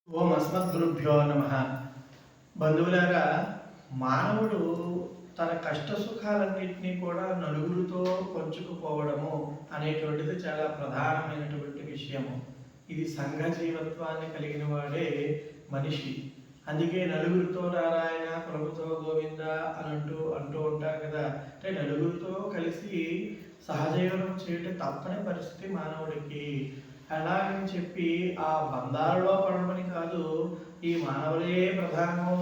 ఓం అస్మద్గురుభ్యో నమ. బంధువులారా, మానవుడు తన కష్ట సుఖాలన్నింటినీ కూడా నలుగురితో పంచుకుపోవడము అనేటువంటిది చాలా ప్రధానమైనటువంటి విషయము. ఇది సంఘ జీవత్వాన్ని కలిగిన వాడే మనిషి. అందుకే నలుగురితో నారాయణ, ప్రభుతో గోవింద అని అంటూ ఉంటారు కదా. అంటే నలుగురితో కలిసి సహజీవనం చేయడం తప్పని పరిస్థితి మానవుడికి. అలాగని చెప్పి ఆ బంధాలలో పడమని కాదు, ఈ మానవులే ప్రధానము,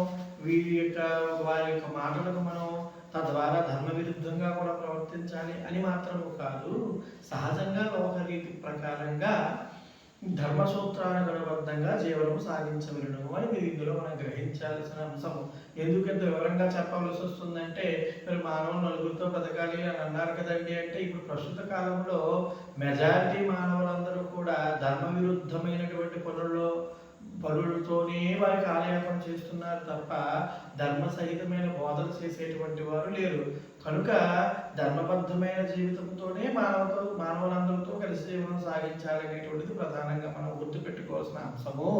వారి యొక్క మాటలకు మనం తద్వారా ధర్మ విరుద్ధంగా కూడా ప్రవర్తించాలి అని మాత్రము కాదు. సహజంగా ఒక రీతి ప్రకారంగా ధర్మ సూత్రానుగణబద్ధంగా జీవనం సాగించవలను అని మీరు ఇందులో మనం గ్రహించాల్సిన అంశము. ఎందుకంత వివరంగా చెప్పవలసి వస్తుందంటే, మీరు మానవులు నలుగురితో బతకాలి అని అన్నారు కదండి. అంటే ఇప్పుడు ప్రస్తుత కాలంలో మెజారిటీ మానవులందరూ కూడా ధర్మ విరుద్ధమైనటువంటి పనులతోనే వారి కాలయాపన చేస్తున్నారు తప్ప ధర్మ సహితమైన బోధన చేసేటువంటి వారు లేరు. కనుక ధర్మబద్ధమైన జీవితంతోనే మానవులందరితో కలిసి జీవనం సాగించాలనేటువంటిది ప్రధానంగా మనం గుర్తుపెట్టుకోవాల్సిన అంశము.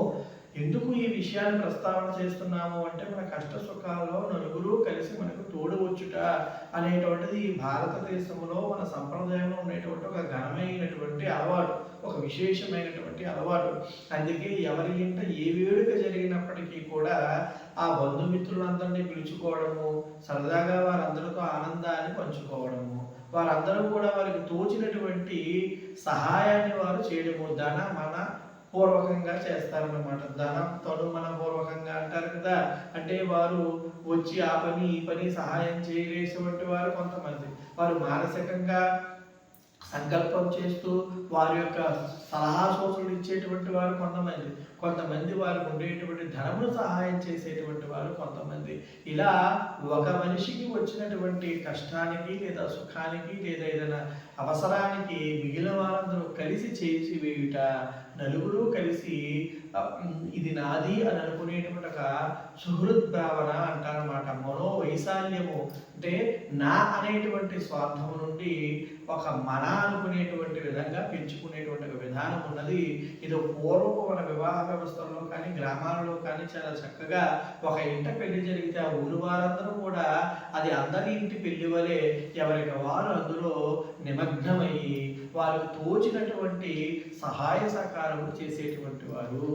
ఎందుకు ఈ విషయాన్ని ప్రస్తావన చేస్తున్నాము అంటే, మన కష్ట సుఖాల్లో నలుగురు కలిసి మనకు తోడువచ్చుట అనేటువంటిది ఈ భారతదేశంలో మన సంప్రదాయంలో ఉండేటువంటి ఒక ఘనమైనటువంటి అలవాటు, ఒక విశేషమైనటువంటి అలవాటు. అందుకే ఎవరి ఇంట ఏ వేడుక జరిగినప్పటికీ కూడా ఆ బంధుమిత్రులందరినీ పిలుచుకోవడము, సరదాగా వారందరితో ఆనందాన్ని పంచుకోవడము, వారందరూ కూడా వారికి తోచినటువంటి సహాయాన్ని వారు చేయడము ధన మన పూర్వకంగా చేస్తారన్నమాట. ధనం తను మన పూర్వకంగా అంటారు కదా. అంటే వారు వచ్చి ఆ పని ఈ పని సహాయం చేయలేసేటువంటి వారు కొంతమంది, వారు మానసికంగా సంకల్పం చేస్తూ వారి యొక్క సలహా సూచనలు ఇచ్చేటువంటి వారు కొంతమంది వారికి ఉండేటువంటి ధనమును సహాయం చేసేటువంటి వారు కొంతమంది. ఇలా ఒక మనిషికి వచ్చినటువంటి కష్టానికి లేదా సుఖానికి లేదా ఏదైనా అవసరానికి మిగిలిన వారందరూ కలిసి చేసి వేయుట, నలుగురు కలిసి ఇది నాది అని అనుకునేటువంటి ఒక సుహృద్భావన అంటారన్నమాట. మనోవైశాల్యము అంటే నా అనేటువంటి స్వార్థము నుండి ఒక మన అనుకునేటువంటి విధంగా పెంచుకునేటువంటి ఒక విధానం ఉన్నది. ఇది పూర్వపు మన వివాహ వ్యవస్థలో కానీ గ్రామాలలో కానీ చాలా చక్కగా ఒక ఇంట పెళ్లి జరిగితే ఆ ఊరు వారందరూ కూడా అది అందరి ఇంటి పెళ్లి వలె ఎవరికి వారు అందులో నిమగ్నమయ్యి వారికి తోచినటువంటి సహాయ సహకారము చేసేటువంటి వారు.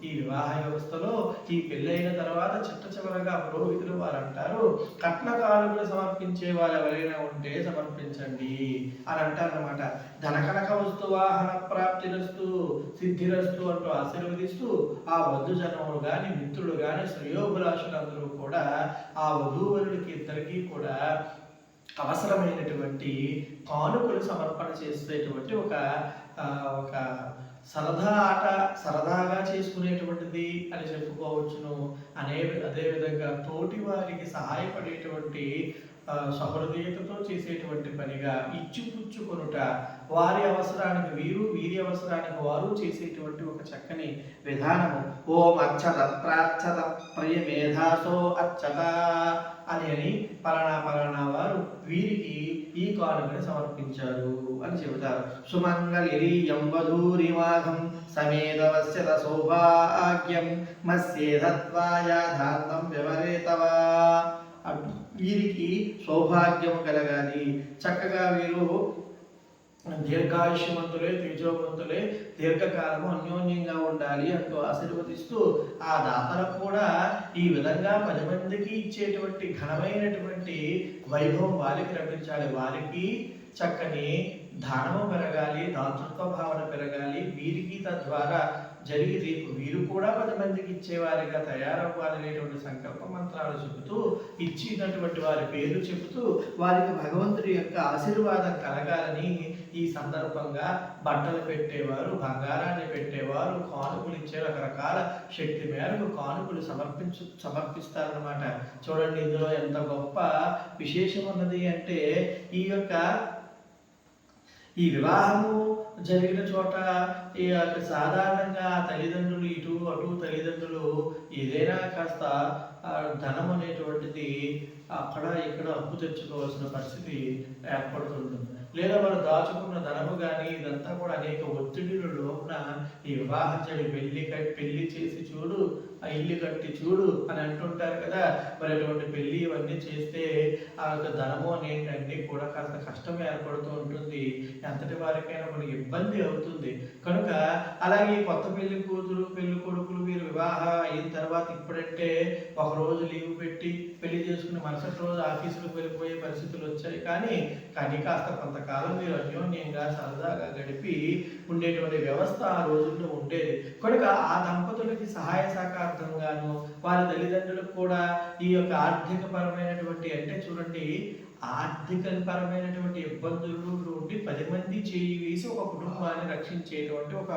ఈ వివాహ వ్యవస్థలో ఈ పెళ్ళైన తర్వాత చివరగా పురోహితులు వారు అంటారు, కట్న కానుకలు సమర్పించే వారు ఎవరైనా ఉంటే సమర్పించండి అని అంటారన్నమాట. ధనకనక వస్తు వాహన ప్రాప్తిరస్తు సిద్ధిరస్తు అంటూ ఆశీర్వదిస్తూ ఆ వధుజనములు కానీ మిత్రులు కానీ శ్రేయోభిలాషులందరూ కూడా ఆ వధూవరుడికి ఇద్దరికీ కూడా అవసరమైనటువంటి కానుకలు సమర్పణ చేసేటువంటి ఒక సరదాగా చేసుకునేటువంటిది అని చెప్పుకోవచ్చును. అదేవిధంగా తోటి వారికి సహాయపడేటువంటి సహృదయతతో చేసేటువంటి పనిగా ఇచ్చిపుచ్చుకొనుట, వారి అవసరానికి వీరి అవసరానికి వారు చేసేటువంటి ఒక చక్కని విధానము. ఓం అచ్చత ప్రాచ్చత ప్రియమేధాసో అచ్చత అని పలానా వారు వీరికి ఈ కానుకని సమర్పించారు అని చెబుతారు. సుమంగళిరీయం వధూరిమాఘం సమేధవస్యత సౌభాగ్యం మస్యేధత్వాయాధార్థం వ్యవరేతవా. వీరికి సౌభాగ్యము కలగాలి, చక్కగా వీరు దీర్ఘాయుష్యవంతులే తేజోవంతులే దీర్ఘకాలము అన్యోన్యంగా ఉండాలి అంటూ ఆశీర్వదిస్తూ ఆ దాతలకు కూడా ఈ విధంగా 10 మందికి ఇచ్చేటువంటి ఘనమైనటువంటి వైభవం వారికి లభించాలి. వారికి చక్కని దానము పెరగాలి, దాతృత్వ భావన పెరగాలి. వీరికి తద్వారా జరిగి రేపు వీరు కూడా 10 మందికి ఇచ్చేవారిగా తయారవ్వాలనేటువంటి సంకల్ప మంత్రాలు చెబుతూ, ఇచ్చినటువంటి వారి పేరు చెబుతూ వారికి భగవంతుడి యొక్క ఆశీర్వాదం కలగాలని ఈ సందర్భంగా బట్టలు పెట్టేవారు, బంగారాన్ని పెట్టేవారు, కానుకలు ఇచ్చే రకరకాల శక్తి మేరకు కానుకలు సమర్పిస్తారన్నమాట. చూడండి, ఇందులో ఎంత గొప్ప విశేషం ఉన్నది అంటే, ఈ వివాహము జరిగిన చోట సాధారణంగా తల్లిదండ్రులు ఇటు అటు తల్లిదండ్రులు ఏదైనా కాస్త ధనం అనేటువంటిది అక్కడ ఇక్కడ అప్పు తెచ్చుకోవాల్సిన పరిస్థితి ఏర్పడుతుంటుంది. లేదా వారు దాచుకున్న ధనము గాని ఇదంతా కూడా అనేక ఒత్తిడిల లోపున ఈ వివాహం చెడి పెళ్లి చేసి చూడు, ఆ ఇల్లు కట్టి చూడు అని అంటుంటారు కదా. మరి అటువంటి పెళ్లి ఇవన్నీ చేస్తే ఆ యొక్క ధనము అనేటన్నీ కూడా కాస్త కష్టం ఏర్పడుతూ ఉంటుంది. ఎంతటి వారికైనా మనకి ఇబ్బంది అవుతుంది. కనుక అలాగే కొత్త పెళ్లి కూతురు పెళ్లి కొడుకులు వీరు వివాహం అయిన తర్వాత ఇప్పుడంటే ఒక రోజు లీవ్ పెట్టి పెళ్లి చేసుకుని మరుసటి రోజు ఆఫీసులకు వెళ్ళిపోయే పరిస్థితులు వచ్చాయి. కానీ కాస్త కొంతకాలం మీరు అన్యోన్యంగా సరదాగా గడిపి ఉండేటువంటి వ్యవస్థ ఆ రోజుల్లో ఉండేది. కనుక ఆ దంపతులకి సహాయ సహకారార్థంగాను వారి తల్లిదండ్రులకు కూడా ఈ యొక్క ఆర్థిక పరమైనటువంటి అంటే చూడండి, ఆర్థిక పరమైనటువంటి ఇబ్బందులు నుండి 10 మంది చేయి వేసి ఒక కుటుంబాన్ని రక్షించేటువంటి ఒక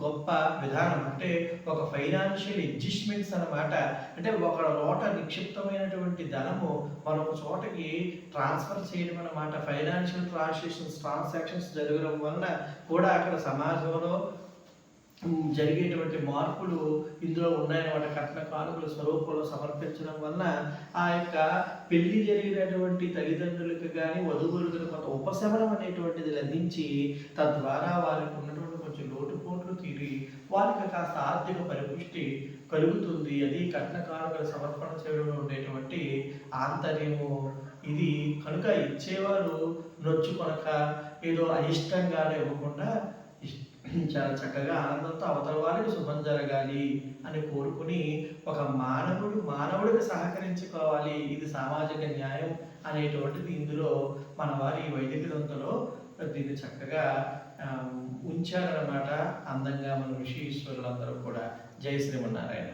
గొప్ప విధానం. అంటే ఒక ఫైనాన్షియల్ అడ్జస్ట్మెంట్స్ అన్నమాట. అంటే ఒక చోట నిక్షిప్తమైనటువంటి ధనము మరొక చోటకి ట్రాన్స్ఫర్ చేయడం అన్నమాట. ఫైనాన్షియల్ ట్రాన్సాక్షన్స్ జరగడం వలన కూడా అక్కడ సమాజంలో జరిగేటువంటి మార్పులు ఇందులో ఉన్నాయన్నమాట. కట్న కానుకల స్వరూపంలో సమర్పించడం వలన ఆ యొక్క పెళ్లి జరిగినటువంటి తల్లిదండ్రులకు కానీ వధువులకు కొంత ఉపశమనం అనేటువంటిది లభించి తద్వారా వారికి ఉన్నటువంటి కొంచెం లోటుపోట్లు తీరి వారికి కాస్త ఆర్థిక పరిపుష్టి కలుగుతుంది. అది కట్న కానుకల సమర్పణ చేయడంలో ఉండేటువంటి ఆంతర్యము ఇది. కనుక ఇచ్చేవారు నొచ్చుకొనక ఏదో అయిష్టంగానే ఇవ్వకుండా చాలా చక్కగా ఆనందంతో అవతల వారికి శుభం జరగాలి అని కోరుకుని ఒక మానవుడికి సహకరించుకోవాలి. ఇది సామాజిక న్యాయం అనేటువంటిది ఇందులో మన వారి వైదిక దంతలో దీన్ని చక్కగా ఉంచారన్నమాట. అందంగా మన ఋషి ఈశ్వరులందరూ కూడా. జై శ్రీమన్నారాయణ.